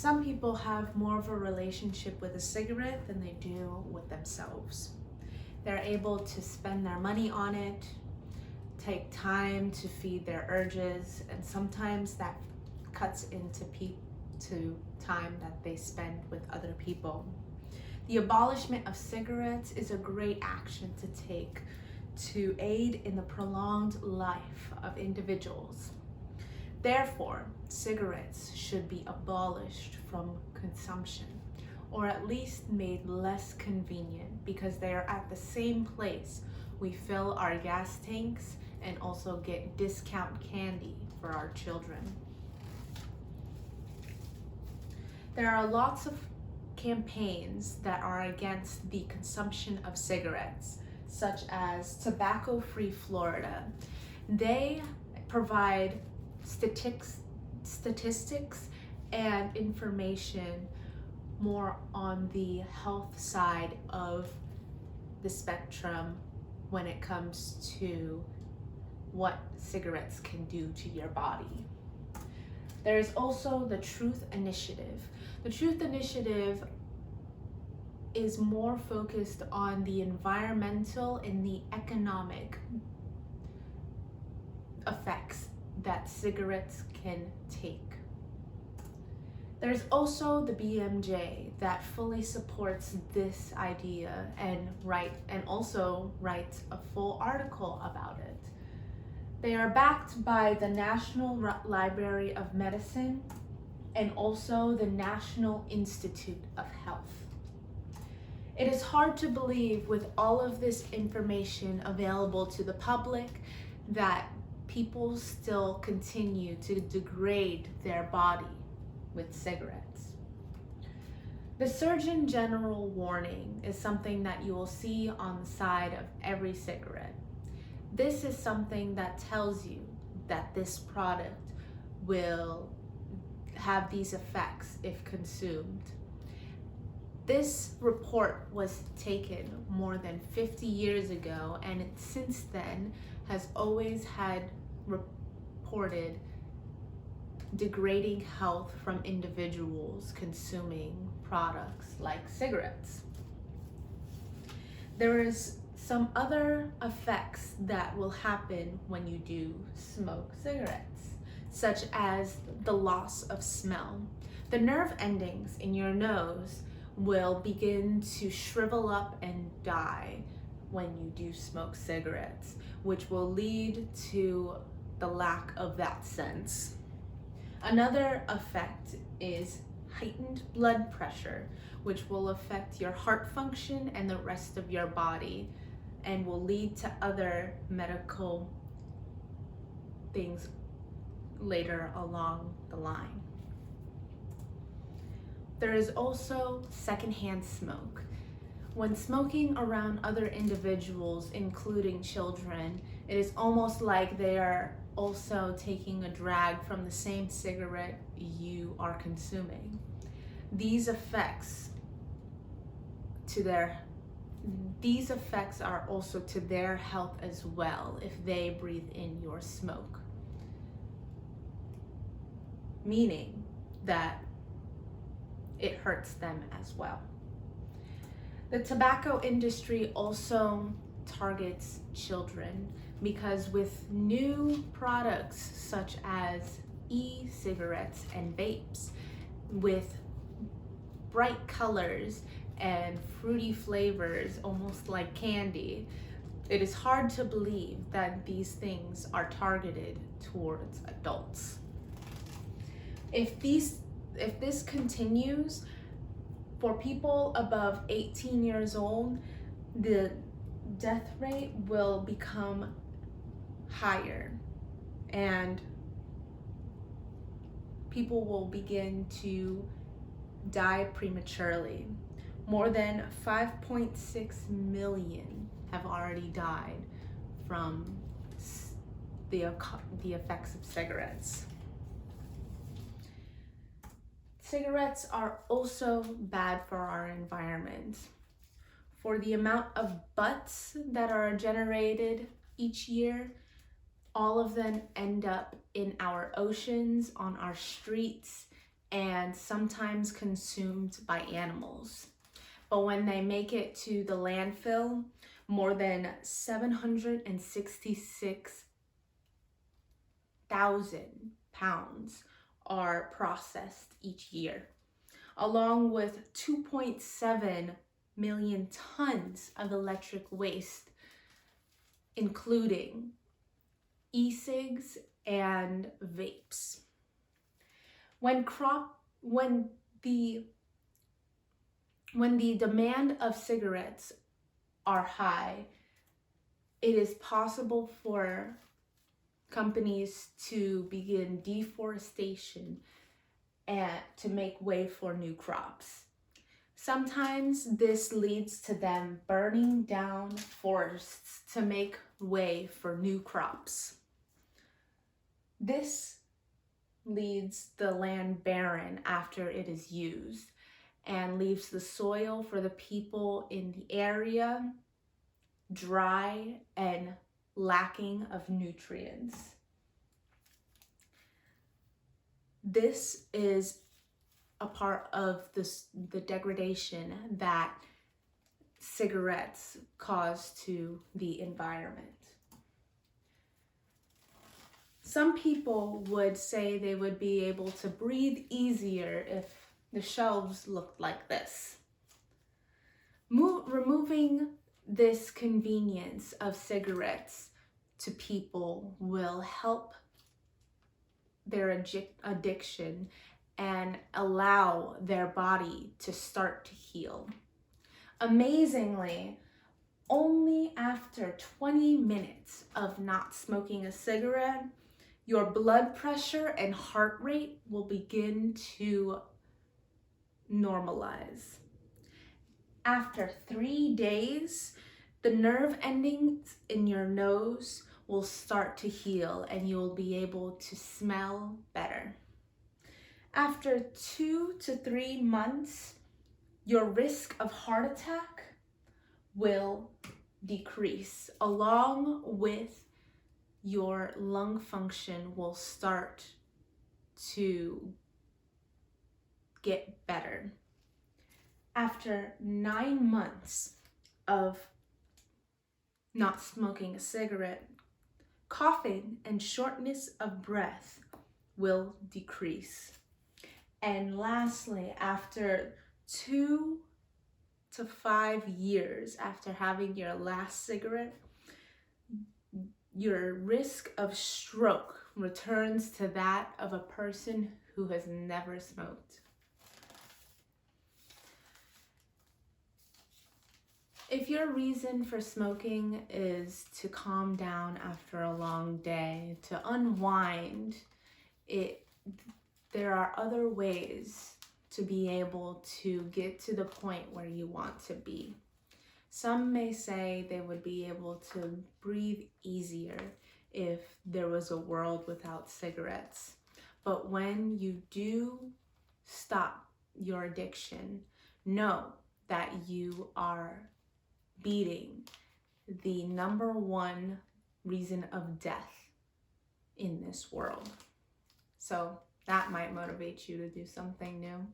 Some people have more of a relationship with a cigarette than they do with themselves. They're able to spend their money on it, take time to feed their urges, and sometimes that cuts into time that they spend with other people. The abolishment of cigarettes is a great action to take to aid in the prolonged life of individuals. Therefore, cigarettes should be abolished from consumption, or at least made less convenient, because they are at the same place we fill our gas tanks and also get discount candy for our children. There are lots of campaigns that are against the consumption of cigarettes, such as Tobacco Free Florida. They provide statistics and information more on the health side of the spectrum when it comes to what cigarettes can do to your body. There is also the Truth Initiative. The Truth Initiative is more focused on the environmental and the economic effects that cigarettes can take. There's also the BMJ that fully supports this idea and also writes a full article about it. They are backed by the National Library of Medicine and also the National Institute of Health. It is hard to believe, with all of this information available to the public, that people still continue to degrade their body with cigarettes. The Surgeon General warning is something that you will see on the side of every cigarette. This is something that tells you that this product will have these effects if consumed. This report was taken more than 50 years ago, and it since then has always had reported degrading health from individuals consuming products like cigarettes. There is some other effects that will happen when you do smoke cigarettes, such as the loss of smell. The nerve endings in your nose will begin to shrivel up and die when you do smoke cigarettes, which will lead to the lack of that sense. Another effect is heightened blood pressure, which will affect your heart function and the rest of your body, and will lead to other medical things later along the line. There is also secondhand smoke. When smoking around other individuals, including children, it is almost like they are also taking a drag from the same cigarette you are consuming. These effects are also to their health as well if they breathe in your smoke, meaning that it hurts them as well. The tobacco industry also targets children because with new products such as e-cigarettes and vapes with bright colors and fruity flavors, almost like candy, it is hard to believe that these things are targeted towards adults. If this continues, for people above 18 years old, the death rate will become higher and people will begin to die prematurely. More than 5.6 million have already died from the effects of cigarettes. Cigarettes are also bad for our environment. For the amount of butts that are generated each year, all of them end up in our oceans, on our streets, and sometimes consumed by animals. But when they make it to the landfill, more than 766,000 pounds are processed each year, along with 2.7 million tons of electric waste, including e-cigs and vapes. When the demand of cigarettes are high, it is possible for companies to begin deforestation and to make way for new crops. Sometimes this leads to them burning down forests to make way for new crops. This leaves the land barren after it is used and leaves the soil for the people in the area dry and lacking of nutrients. This is a part of the degradation that cigarettes cause to the environment. Some people would say they would be able to breathe easier if the shelves looked like this. Removing this convenience of cigarettes to people will help their addiction and allow their body to start to heal. Amazingly, only after 20 minutes of not smoking a cigarette, your blood pressure and heart rate will begin to normalize. After 3 days, the nerve endings in your nose will start to heal and you will be able to smell better. After 2 to 3 months, your risk of heart attack will decrease, along with your lung function will start to get better. After 9 months of not smoking a cigarette, coughing and shortness of breath will decrease. And lastly, after 2 to 5 years after having your last cigarette, your risk of stroke returns to that of a person who has never smoked. If your reason for smoking is to calm down after a long day, to unwind, there are other ways to be able to get to the point where you want to be. Some may say they would be able to breathe easier if there was a world without cigarettes. But when you do stop your addiction, know that you are beating the #1 reason of death in this world. So that might motivate you to do something new.